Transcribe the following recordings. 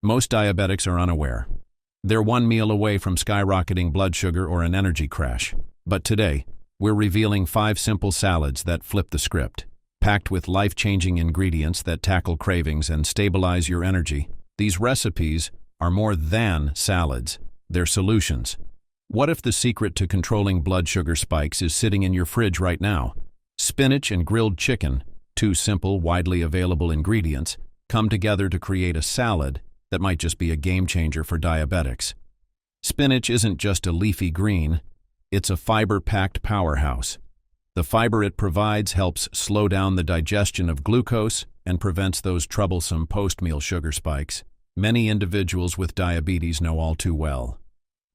Most diabetics are unaware. They're one meal away from skyrocketing blood sugar or an energy crash. But today, we're revealing 5 simple salads that flip the script. Packed with life-changing ingredients that tackle cravings and stabilize your energy, these recipes are more than salads. They're solutions. What if the secret to controlling blood sugar spikes is sitting in your fridge right now? Spinach and grilled chicken, 2 simple, widely available ingredients, come together to create a salad that might just be a game-changer for diabetics. Spinach isn't just a leafy green, it's a fiber-packed powerhouse. The fiber it provides helps slow down the digestion of glucose and prevents those troublesome post-meal sugar spikes many individuals with diabetes know all too well.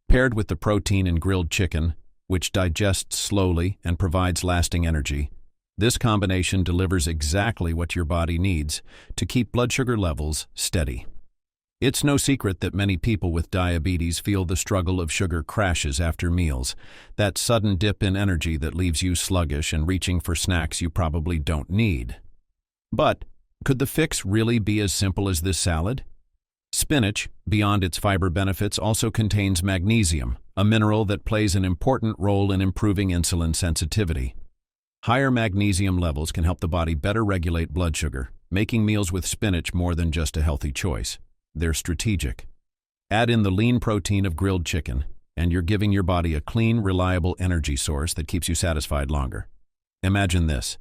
Paired with the protein in grilled chicken, which digests slowly and provides lasting energy, this combination delivers exactly what your body needs to keep blood sugar levels steady. It's no secret that many people with diabetes feel the struggle of sugar crashes after meals, that sudden dip in energy that leaves you sluggish and reaching for snacks you probably don't need. But could the fix really be as simple as this salad? Spinach, beyond its fiber benefits, also contains magnesium, a mineral that plays an important role in improving insulin sensitivity. Higher magnesium levels can help the body better regulate blood sugar, making meals with spinach more than just a healthy choice. They're strategic. Add in the lean protein of grilled chicken, and you're giving your body a clean, reliable energy source that keeps you satisfied longer. Imagine this.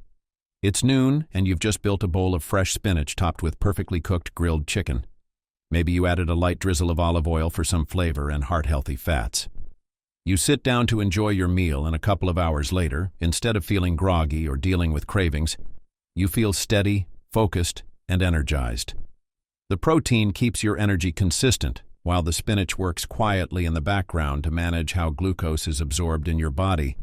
It's noon, and you've just built a bowl of fresh spinach topped with perfectly cooked grilled chicken. Maybe you added a light drizzle of olive oil for some flavor and heart-healthy fats. You sit down to enjoy your meal, and a couple of hours later, instead of feeling groggy or dealing with cravings, you feel steady, focused, and energized. The protein keeps your energy consistent, while the spinach works quietly in the background to manage how glucose is absorbed in your body,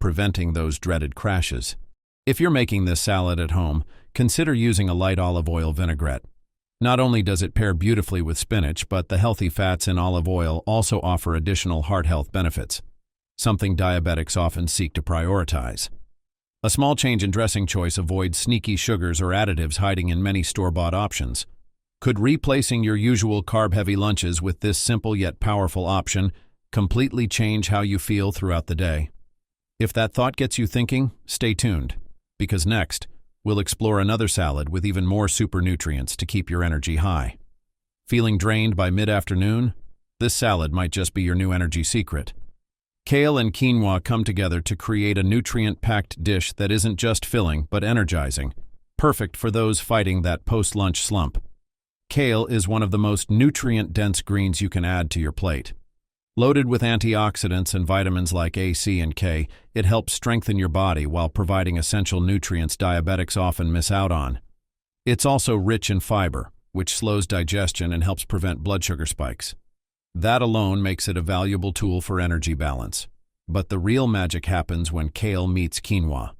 preventing those dreaded crashes. If you're making this salad at home, consider using a light olive oil vinaigrette. Not only does it pair beautifully with spinach, but the healthy fats in olive oil also offer additional heart health benefits, something diabetics often seek to prioritize. A small change in dressing choice avoids sneaky sugars or additives hiding in many store-bought options. Could replacing your usual carb-heavy lunches with this simple yet powerful option completely change how you feel throughout the day? If that thought gets you thinking, stay tuned, because next, we'll explore another salad with even more super nutrients to keep your energy high. Feeling drained by mid-afternoon? This salad might just be your new energy secret. Kale and quinoa come together to create a nutrient-packed dish that isn't just filling but energizing, perfect for those fighting that post-lunch slump. Kale is one of the most nutrient-dense greens you can add to your plate. Loaded with antioxidants and vitamins like A, C, and K, it helps strengthen your body while providing essential nutrients diabetics often miss out on. It's also rich in fiber, which slows digestion and helps prevent blood sugar spikes. That alone makes it a valuable tool for energy balance. But the real magic happens when kale meets quinoa.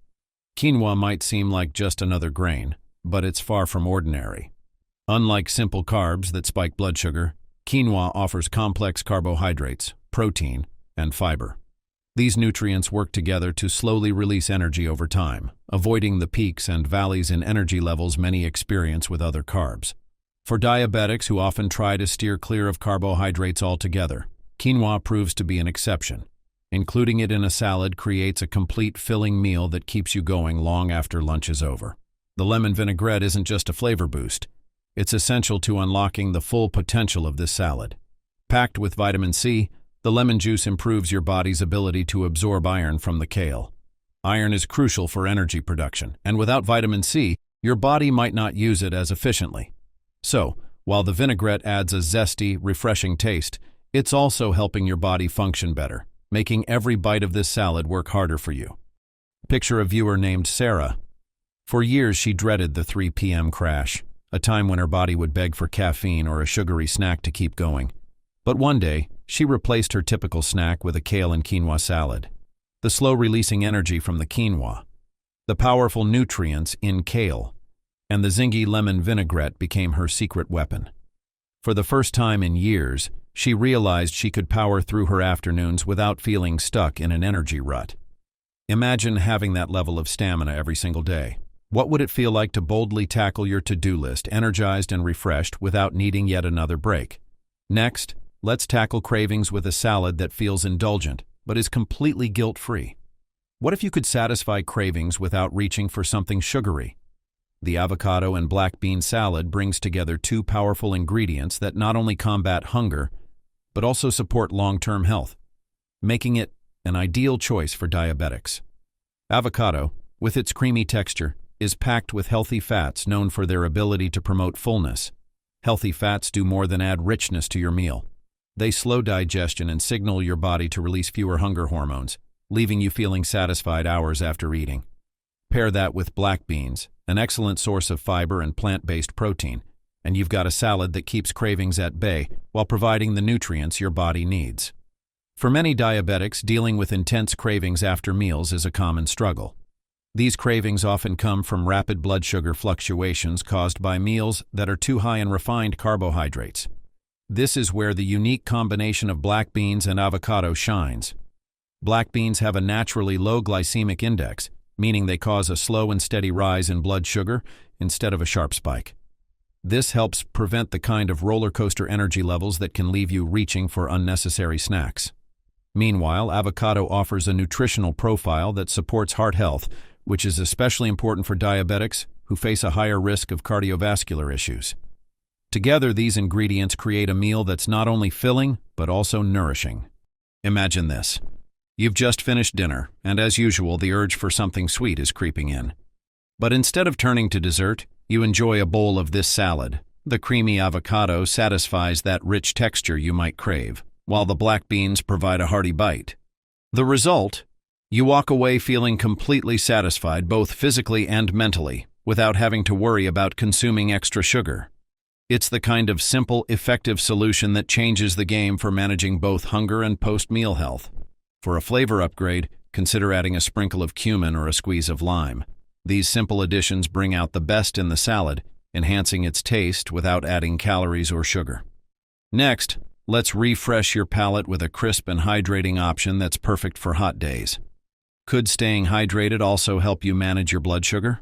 Quinoa might seem like just another grain, but it's far from ordinary. Unlike simple carbs that spike blood sugar, quinoa offers complex carbohydrates, protein, and fiber. These nutrients work together to slowly release energy over time, avoiding the peaks and valleys in energy levels many experience with other carbs. For diabetics who often try to steer clear of carbohydrates altogether, quinoa proves to be an exception. Including it in a salad creates a complete filling meal that keeps you going long after lunch is over. The lemon vinaigrette isn't just a flavor boost. It's essential to unlocking the full potential of this salad. Packed with vitamin C, the lemon juice improves your body's ability to absorb iron from the kale. Iron is crucial for energy production, and without vitamin C, your body might not use it as efficiently. So, while the vinaigrette adds a zesty, refreshing taste, it's also helping your body function better, making every bite of this salad work harder for you. Picture a viewer named Sarah. For years, she dreaded the 3 p.m. crash, a time when her body would beg for caffeine or a sugary snack to keep going. But one day, she replaced her typical snack with a kale and quinoa salad. The slow-releasing energy from the quinoa, the powerful nutrients in kale, and the zingy lemon vinaigrette became her secret weapon. For the first time in years, she realized she could power through her afternoons without feeling stuck in an energy rut. Imagine having that level of stamina every single day. What would it feel like to boldly tackle your to-do list, energized and refreshed without needing yet another break? Next, let's tackle cravings with a salad that feels indulgent, but is completely guilt-free. What if you could satisfy cravings without reaching for something sugary? The avocado and black bean salad brings together two powerful ingredients that not only combat hunger, but also support long-term health, making it an ideal choice for diabetics. Avocado, with its creamy texture, is packed with healthy fats known for their ability to promote fullness. Healthy fats do more than add richness to your meal. They slow digestion and signal your body to release fewer hunger hormones, leaving you feeling satisfied hours after eating. Pair that with black beans, an excellent source of fiber and plant-based protein, and you've got a salad that keeps cravings at bay while providing the nutrients your body needs. For many diabetics, dealing with intense cravings after meals is a common struggle. These cravings often come from rapid blood sugar fluctuations caused by meals that are too high in refined carbohydrates. This is where the unique combination of black beans and avocado shines. Black beans have a naturally low glycemic index, meaning they cause a slow and steady rise in blood sugar instead of a sharp spike. This helps prevent the kind of roller coaster energy levels that can leave you reaching for unnecessary snacks. Meanwhile, avocado offers a nutritional profile that supports heart health, which is especially important for diabetics who face a higher risk of cardiovascular issues. Together, these ingredients create a meal that's not only filling, but also nourishing. Imagine this. You've just finished dinner, and as usual, the urge for something sweet is creeping in. But instead of turning to dessert, you enjoy a bowl of this salad. The creamy avocado satisfies that rich texture you might crave, while the black beans provide a hearty bite. The result? You walk away feeling completely satisfied both physically and mentally, without having to worry about consuming extra sugar. It's the kind of simple, effective solution that changes the game for managing both hunger and post-meal health. For a flavor upgrade, consider adding a sprinkle of cumin or a squeeze of lime. These simple additions bring out the best in the salad, enhancing its taste without adding calories or sugar. Next, let's refresh your palate with a crisp and hydrating option that's perfect for hot days. Could staying hydrated also help you manage your blood sugar?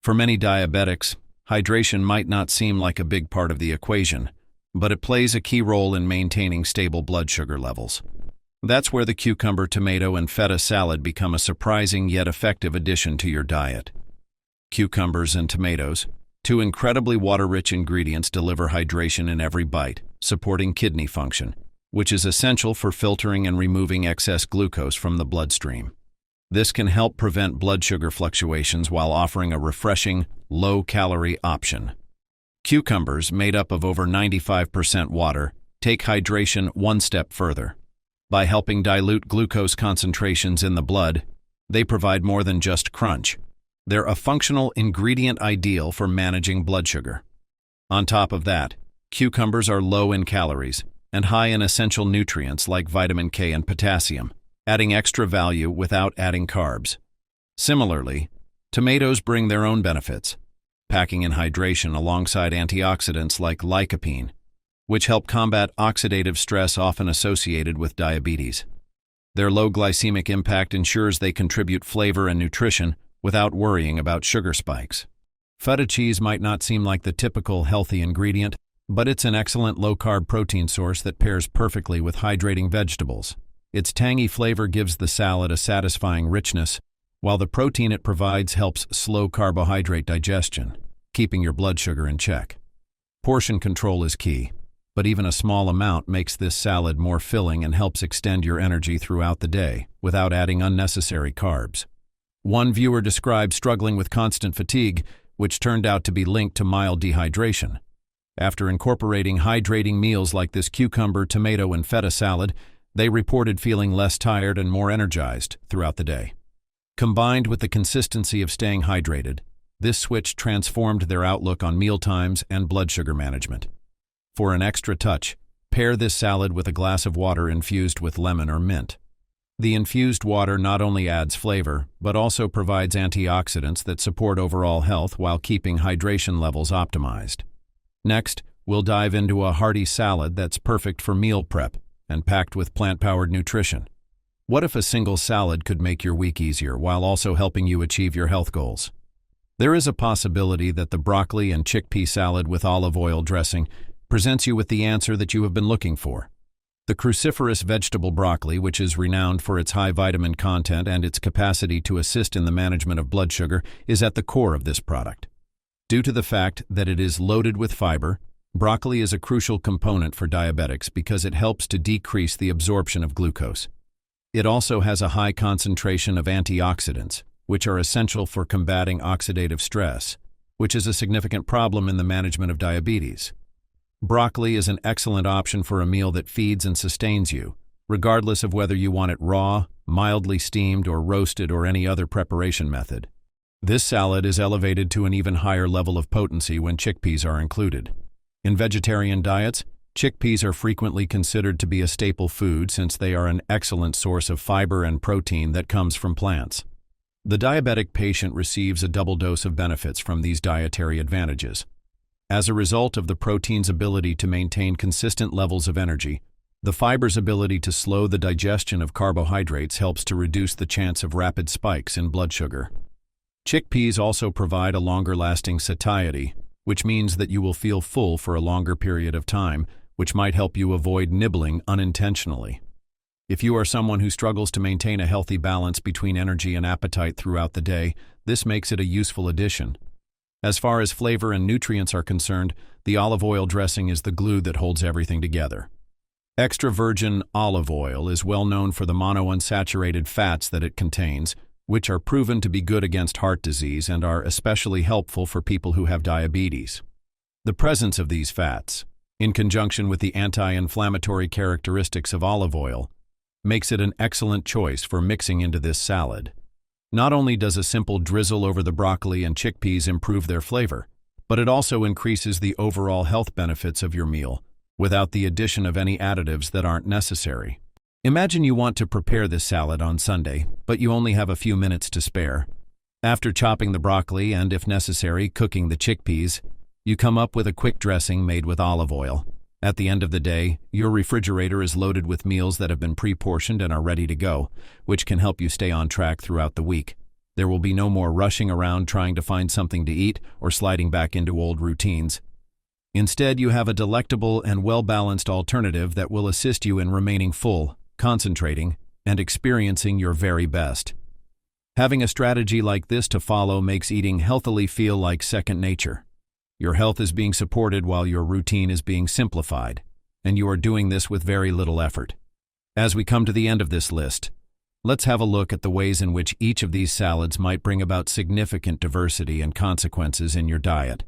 For many diabetics, hydration might not seem like a big part of the equation, but it plays a key role in maintaining stable blood sugar levels. That's where the cucumber, tomato, and feta salad become a surprising yet effective addition to your diet. Cucumbers and tomatoes, two incredibly water-rich ingredients, deliver hydration in every bite, supporting kidney function, which is essential for filtering and removing excess glucose from the bloodstream. This can help prevent blood sugar fluctuations while offering a refreshing, low-calorie option. Cucumbers, made up of over 95% water, take hydration one step further. By helping dilute glucose concentrations in the blood, they provide more than just crunch. They're a functional ingredient ideal for managing blood sugar. On top of that, cucumbers are low in calories and high in essential nutrients like vitamin K and potassium, adding extra value without adding carbs. Similarly, tomatoes bring their own benefits, packing in hydration alongside antioxidants like lycopene, which help combat oxidative stress often associated with diabetes. Their low glycemic impact ensures they contribute flavor and nutrition without worrying about sugar spikes. Feta cheese might not seem like the typical healthy ingredient, but it's an excellent low-carb protein source that pairs perfectly with hydrating vegetables. Its tangy flavor gives the salad a satisfying richness, while the protein it provides helps slow carbohydrate digestion, keeping your blood sugar in check. Portion control is key, but even a small amount makes this salad more filling and helps extend your energy throughout the day without adding unnecessary carbs. One viewer described struggling with constant fatigue, which turned out to be linked to mild dehydration. After incorporating hydrating meals like this cucumber, tomato, and feta salad, they reported feeling less tired and more energized throughout the day. Combined with the consistency of staying hydrated, this switch transformed their outlook on mealtimes and blood sugar management. For an extra touch, pair this salad with a glass of water infused with lemon or mint. The infused water not only adds flavor, but also provides antioxidants that support overall health while keeping hydration levels optimized. Next, we'll dive into a hearty salad that's perfect for meal prep and packed with plant-powered nutrition. What if a single salad could make your week easier while also helping you achieve your health goals? There is a possibility that the broccoli and chickpea salad with olive oil dressing presents you with the answer that you have been looking for. The cruciferous vegetable broccoli, which is renowned for its high vitamin content and its capacity to assist in the management of blood sugar, is at the core of this product. Due to the fact that it is loaded with fiber, broccoli is a crucial component for diabetics because it helps to decrease the absorption of glucose. It also has a high concentration of antioxidants, which are essential for combating oxidative stress, which is a significant problem in the management of diabetes. Broccoli is an excellent option for a meal that feeds and sustains you, regardless of whether you want it raw, mildly steamed, or roasted, or any other preparation method. This salad is elevated to an even higher level of potency when chickpeas are included. In vegetarian diets, chickpeas are frequently considered to be a staple food since they are an excellent source of fiber and protein that comes from plants. The diabetic patient receives a double dose of benefits from these dietary advantages. As a result of the protein's ability to maintain consistent levels of energy, the fiber's ability to slow the digestion of carbohydrates helps to reduce the chance of rapid spikes in blood sugar. Chickpeas also provide a longer-lasting satiety, which means that you will feel full for a longer period of time, which might help you avoid nibbling unintentionally. If you are someone who struggles to maintain a healthy balance between energy and appetite throughout the day, this makes it a useful addition. As far as flavor and nutrients are concerned, the olive oil dressing is the glue that holds everything together. Extra virgin olive oil is well known for the monounsaturated fats that it contains, which are proven to be good against heart disease and are especially helpful for people who have diabetes. The presence of these fats, in conjunction with the anti-inflammatory characteristics of olive oil, makes it an excellent choice for mixing into this salad. Not only does a simple drizzle over the broccoli and chickpeas improve their flavor, but it also increases the overall health benefits of your meal without the addition of any additives that aren't necessary. Imagine you want to prepare this salad on Sunday, but you only have a few minutes to spare. After chopping the broccoli and, if necessary, cooking the chickpeas, you come up with a quick dressing made with olive oil. At the end of the day, your refrigerator is loaded with meals that have been pre-portioned and are ready to go, which can help you stay on track throughout the week. There will be no more rushing around trying to find something to eat or sliding back into old routines. Instead, you have a delectable and well-balanced alternative that will assist you in remaining full, concentrating, and experiencing your very best. Having a strategy like this to follow makes eating healthily feel like second nature. Your health is being supported while your routine is being simplified, and you are doing this with very little effort. As we come to the end of this list, let's have a look at the ways in which each of these salads might bring about significant diversity and consequences in your diet.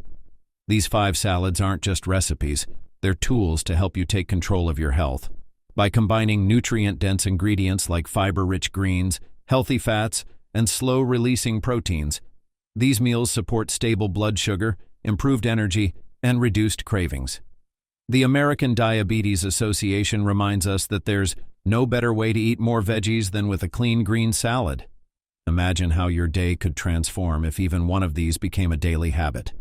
These 5 salads aren't just recipes, they're tools to help you take control of your health. By combining nutrient-dense ingredients like fiber-rich greens, healthy fats, and slow-releasing proteins, these meals support stable blood sugar, improved energy, and reduced cravings. The American Diabetes Association reminds us that there's no better way to eat more veggies than with a clean green salad. Imagine how your day could transform if even one of these became a daily habit.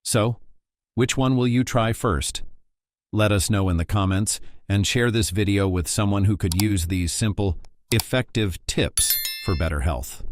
So, which one will you try first? Let us know in the comments and share this video with someone who could use these simple, effective tips for better health.